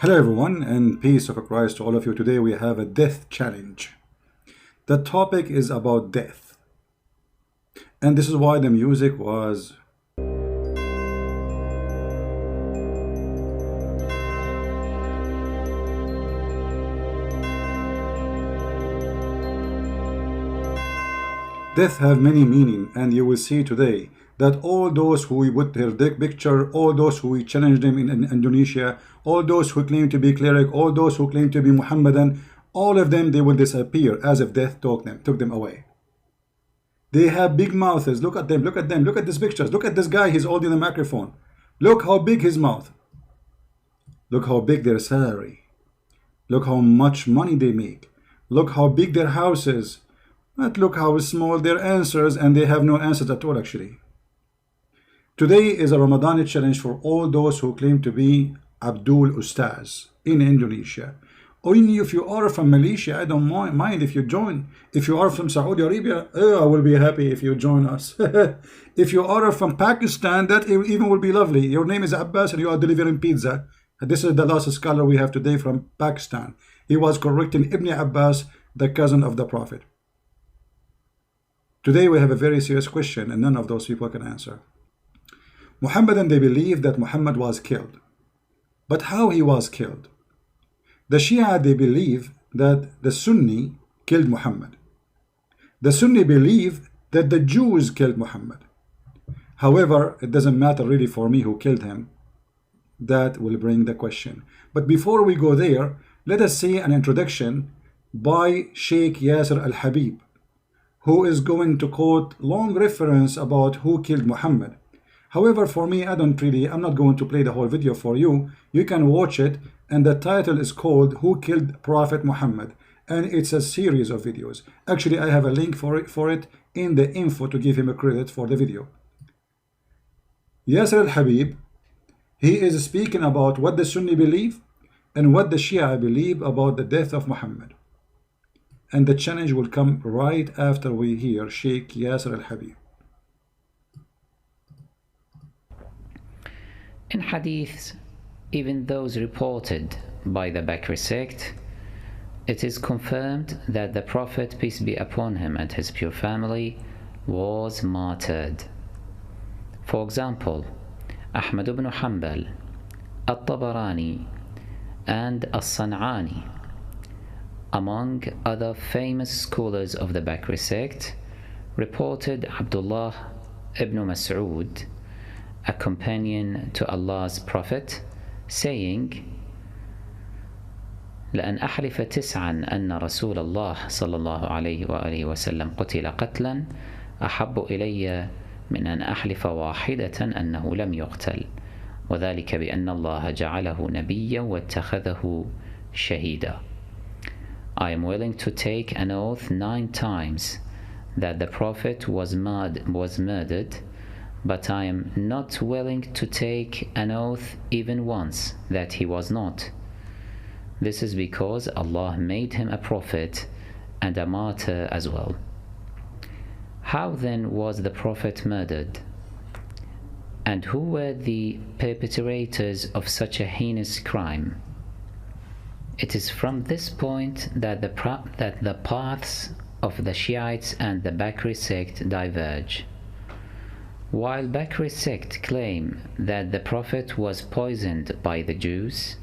Hello everyone, and peace of Christ to all of you. Today we have a death challenge. The topic is about death, and this is why the music was death have many meaning, and you will see today that all those who we put their dick picture, all those who we challenged them in Indonesia, all those who claim to be cleric, all those who claim to be Muhammadan, all of them, they will disappear as if death took them away. They have big mouths. Look at them, look at them, look at these pictures. Look at this guy, he's holding the microphone. Look how big his mouth. Look how big their salary. Look how much money they make. Look how big their house is. But look how small their answers, and they have no answers at all actually. Today is a Ramadan challenge for all those who claim to be Abdul Ustadz in Indonesia. Only if you are from Malaysia, I don't mind if you join. If you are from Saudi Arabia, I will be happy if you join us. If you are from Pakistan, that even will be lovely. Your name is Abbas and you are delivering pizza. This is the last scholar we have today from Pakistan. He was correcting Ibn Abbas, the cousin of the Prophet. Today we have a very serious question, and none of those people can answer. Muhammadan, they believe that Muhammad was killed. But how he was killed? The Shia, they believe that the Sunni killed Muhammad. The Sunni believe that the Jews killed Muhammad. However, it doesn't matter really for me who killed him. That will bring the question. But before we go there, let us see an introduction by Sheikh Yasser Al-Habib, who is going to quote long reference about who killed Muhammad. However, for me, I'm not going to play the whole video for you. You can watch it, and the title is called Who Killed Prophet Muhammad, and it's a series of videos. Actually, I have a link for it in the info to give him a credit for the video. Yasser Al-Habib, he is speaking about what the Sunni believe and what the Shia believe about the death of Muhammad. And the challenge will come right after we hear Sheikh Yasser Al-Habib. In hadiths, even those reported by the Bakri sect, it is confirmed that the Prophet, peace be upon him, and his pure family was martyred. For example, Ahmad ibn Hanbal, At-Tabarani, and As-San'ani, among other famous scholars of the Bakri sect, reported Abdullah ibn Mas'ud, a companion to Allah's Prophet, saying, لأن أحلف تسعا أن رسول الله صلى الله عليه وآله وسلم قتل قتلا أحب إلي من أن أحلف واحدة أنه لم يقتل وذلك بأن الله جعله نبيا واتخذه شهيدا. I am willing to take an oath 9 times that the Prophet was murdered, but I am not willing to take an oath even once that he was not. This is because Allah made him a prophet and a martyr as well. How then was the Prophet murdered? And who were the perpetrators of such a heinous crime? It is from this point that the paths of the Shiites and the Bakri sect diverge. While Bakri sect claim that the Prophet was poisoned by the Jews,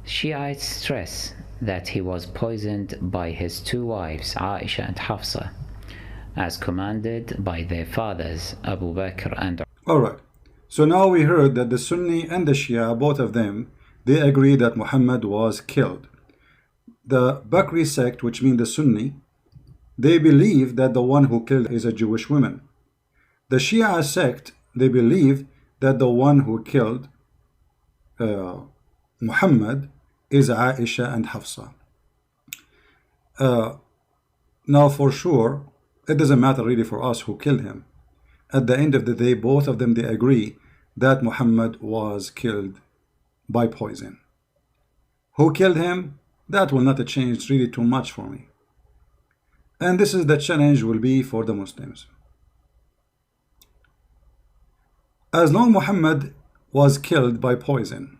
Shiites stress that he was poisoned by his 2 wives, Aisha and Hafsa, as commanded by their fathers, Abu Bakr and Alright, so now we heard that the Sunni and the Shia, both of them, they agree that Muhammad was killed. The Bakri sect, which means the Sunni, they believe that the one who killed is a Jewish woman. The Shia sect, they believe that the one who killed Muhammad is Aisha and Hafsa. Now for sure, it doesn't matter really for us who killed him. At the end of the day, both of them, they agree that Muhammad was killed by poison. Who killed him? That will not change really too much for me. And this is the challenge will be for the Muslims. As long Muhammad was killed by poison,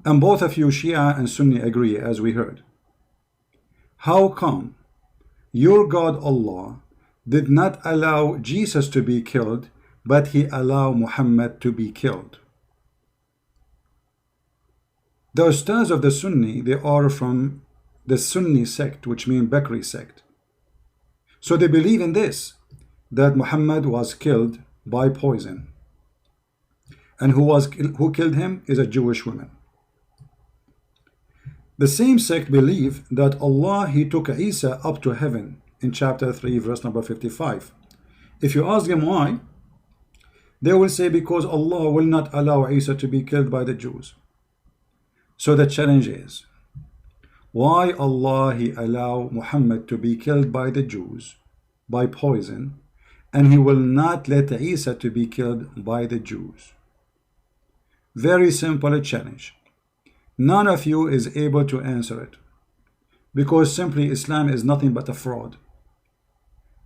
And both of you, Shia and Sunni, agree, as we heard. How come your God Allah did not allow Jesus to be killed, but he allowed Muhammad to be killed? The Ustadz of the Sunni, they are from the Sunni sect, which means Bakri sect. So they believe in this, that Muhammad was killed by poison. And who killed him is a Jewish woman. The same sect believe that Allah, he took Isa up to heaven in chapter 3, verse number 55. If you ask them why, they will say because Allah will not allow Isa to be killed by the Jews. So the challenge is, why Allah he allow Muhammad to be killed by the Jews by poison, and he will not let Isa to be killed by the Jews? Very simple challenge. None of you is able to answer it, because simply Islam is nothing but a fraud.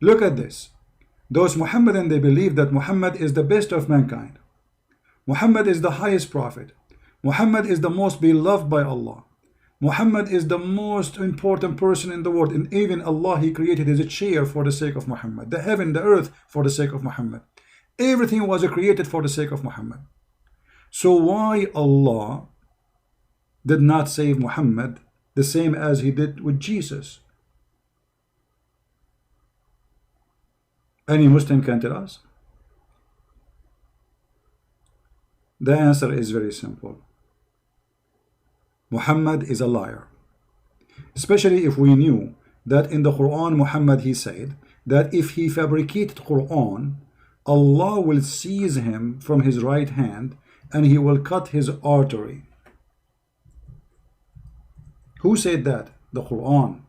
Look at this. Those Muhammadan, they believe that Muhammad is the best of mankind. Muhammad is the highest prophet. Muhammad is the most beloved by Allah. Muhammad is the most important person in the world, and even Allah, he created his chair for the sake of Muhammad, the heaven, the earth for the sake of Muhammad. Everything was created for the sake of Muhammad. So why Allah did not save Muhammad the same as he did with Jesus? Any Muslim can tell us? The answer is very simple. Muhammad is a liar. Especially if we knew that in the Quran, Muhammad, he said that if he fabricated Quran, Allah will seize him from his right hand and he will cut his artery. Who said that? The Quran.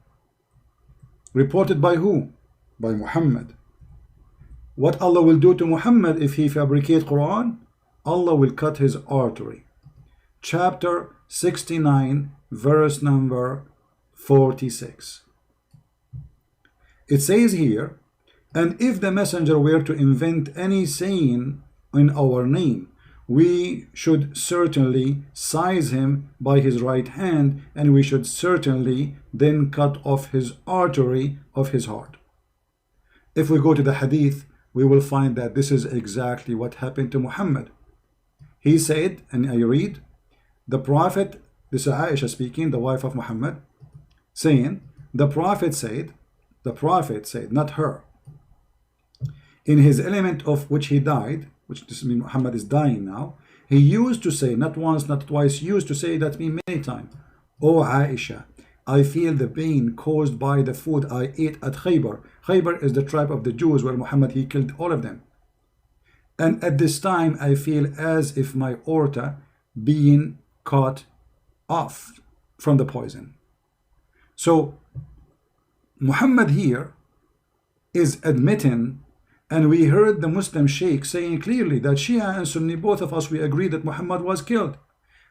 Reported by who? By Muhammad. What Allah will do to Muhammad if he fabricates Quran? Allah will cut his artery. Chapter 69, verse number 46. It says here, and if the messenger were to invent any saying in our name, we should certainly seize him by his right hand, and we should certainly then cut off his artery of his heart. If we go to the hadith, we will find that this is exactly what happened to Muhammad. He said, and I read, the Prophet, this is Aisha speaking, the wife of Muhammad, saying, the Prophet said, not her, in his element of which he died, which this means Muhammad is dying now, he used to say, not once, not twice, used to say that me many times, O Aisha, I feel the pain caused by the food I ate at Khaybar. Khaybar is the tribe of the Jews where Muhammad, he killed all of them. And at this time, I feel as if my aorta being cut off from the poison. So Muhammad here is admitting, and we heard the Muslim Sheikh saying clearly that Shia and Sunni, both of us, we agree that Muhammad was killed.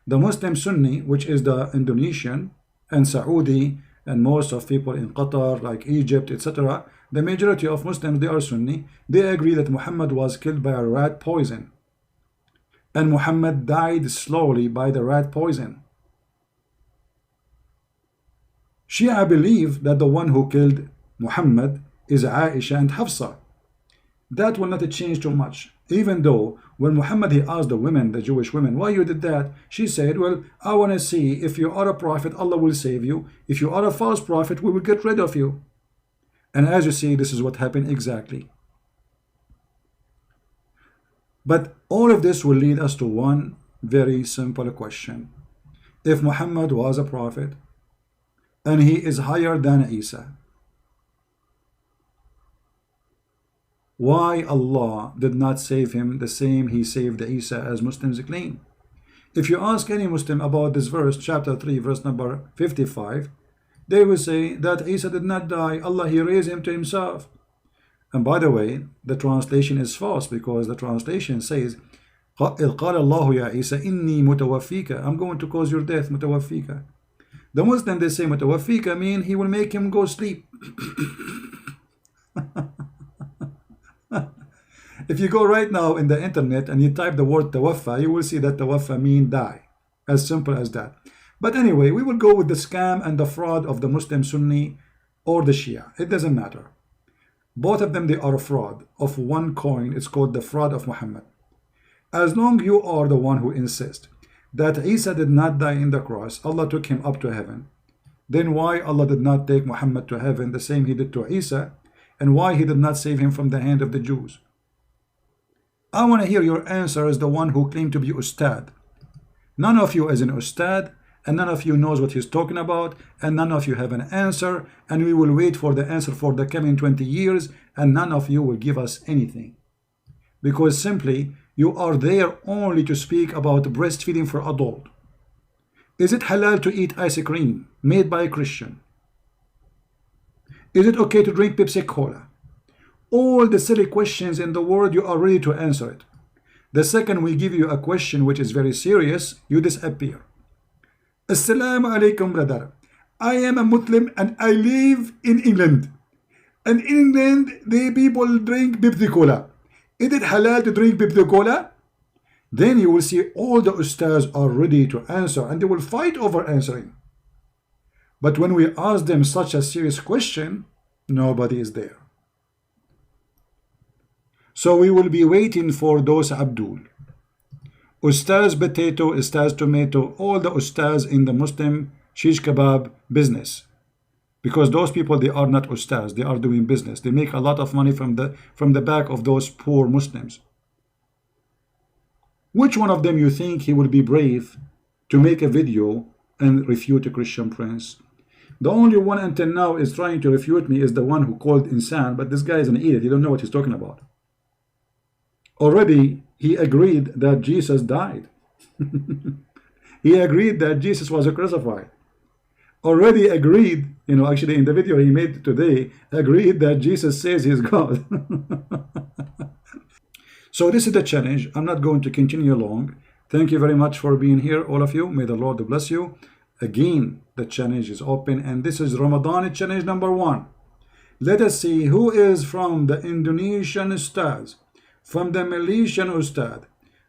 The Muslim Sunni, which is the Indonesian and Saudi and most of people in Qatar, like Egypt, etc., the majority of Muslims, they are Sunni, they agree that Muhammad was killed by a rat poison. And Muhammad died slowly by the rat poison. Shia believe that the one who killed Muhammad is Aisha and Hafsa. That will not change too much. Even though when Muhammad, he asked the women, the Jewish women, why you did that? She said, well, I want to see if you are a prophet, Allah will save you. If you are a false prophet, we will get rid of you. And as you see, this is what happened exactly. But all of this will lead us to one very simple question. If Muhammad was a prophet and he is higher than Isa, why Allah did not save him the same he saved Isa as Muslims claim? If you ask any Muslim about this verse, chapter 3, verse number 55, they will say that Isa did not die, Allah, he raised him to himself. And by the way, the translation is false, because the translation says, إِذْ قَالَ اللَّهُ يَا عِيسَى إِنِّي مُتَوَفِّيكَ, I'm going to cause your death, مُتَوَفِّيكَ. The Muslim, they say مُتَوَفِّيكَ mean he will make him go sleep. If you go right now in the internet and you type the word tawaffa, you will see that tawaffa mean die. As simple as that. But anyway, we will go with the scam and the fraud of the Muslim Sunni or the Shia. It doesn't matter. Both of them, they are a fraud of one coin. It's called the fraud of Muhammad. As long you are the one who insists that Isa did not die in the cross, Allah took him up to heaven, then why Allah did not take Muhammad to heaven the same he did to Isa, and why he did not save him from the hand of the Jews? I want to hear your answer as the one who claimed to be Ustad. None of you is an Ustad, and none of you knows what he's talking about, and none of you have an answer, and we will wait for the answer for the coming 20 years, and none of you will give us anything. Because simply, you are there only to speak about breastfeeding for adult. Is it halal to eat ice cream made by a Christian? Is it okay to drink Pepsi Cola? All the silly questions in the world, you are ready to answer it. The second we give you a question which is very serious, you disappear. Assalamu alaikum, brother. I am a Muslim and I live in England. And in England, the people drink Pepsi Cola. Is it halal to drink Pepsi Cola? Then you will see all the ustads are ready to answer and they will fight over answering. But when we ask them such a serious question, nobody is there. So we will be waiting for those Abdul. Ustaz potato, Ustaz tomato, all the ustaz in the Muslim shish kebab business. Because those people, they are not ustaz, they are doing business. They make a lot of money from the back of those poor Muslims. Which one of them you think he will be brave to make a video and refute a Christian prince? The only one until now is trying to refute me is the one who called insan, but this guy is an idiot. He don't know what he's talking about. Already he agreed that Jesus died. He agreed that Jesus was crucified. Already agreed, actually in the video he made today, agreed that Jesus says he's God. So this is the challenge. I'm not going to continue long. Thank you very much for being here, all of you. May the Lord bless you. Again, the challenge is open, and this is Ramadan challenge number 1. Let us see who is from the Indonesian Ustaz, from the Malaysian Ustad,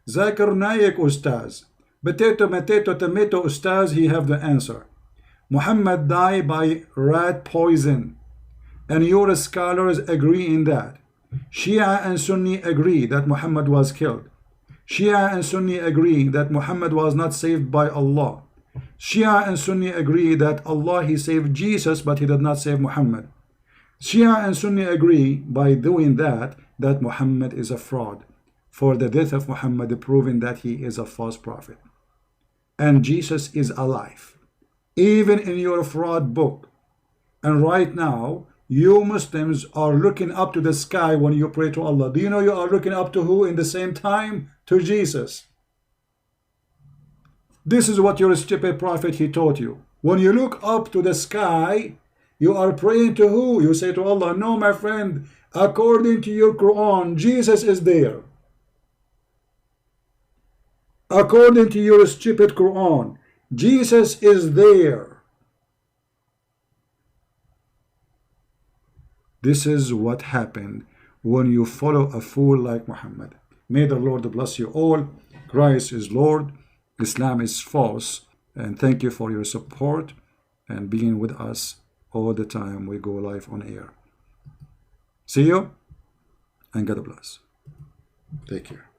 Zakir Naik Ustaz, Potato Tomato Ustaz, he have the answer. Muhammad died by rat poison, and your scholars agree in that. Shia and Sunni agree that Muhammad was killed. Shia and Sunni agree that Muhammad was not saved by Allah. Shia and Sunni agree that Allah, he saved Jesus, but he did not save Muhammad. Shia and Sunni agree by doing that Muhammad is a fraud, for the death of Muhammad proving that he is a false prophet. And Jesus is alive, even in your fraud book. And right now, you Muslims are looking up to the sky when you pray to Allah. Do you know you are looking up to who in the same time? To Jesus. This is what your stupid prophet, he taught you. When you look up to the sky, you are praying to who? You say to Allah, no, my friend, according to your Quran, Jesus is there. According to your stupid Quran, Jesus is there. This is what happened when you follow a fool like Muhammad. May the Lord bless you all. Christ is Lord. Islam is false. And thank you for your support and being with us all the time we go live on air. See you and God bless. Take care.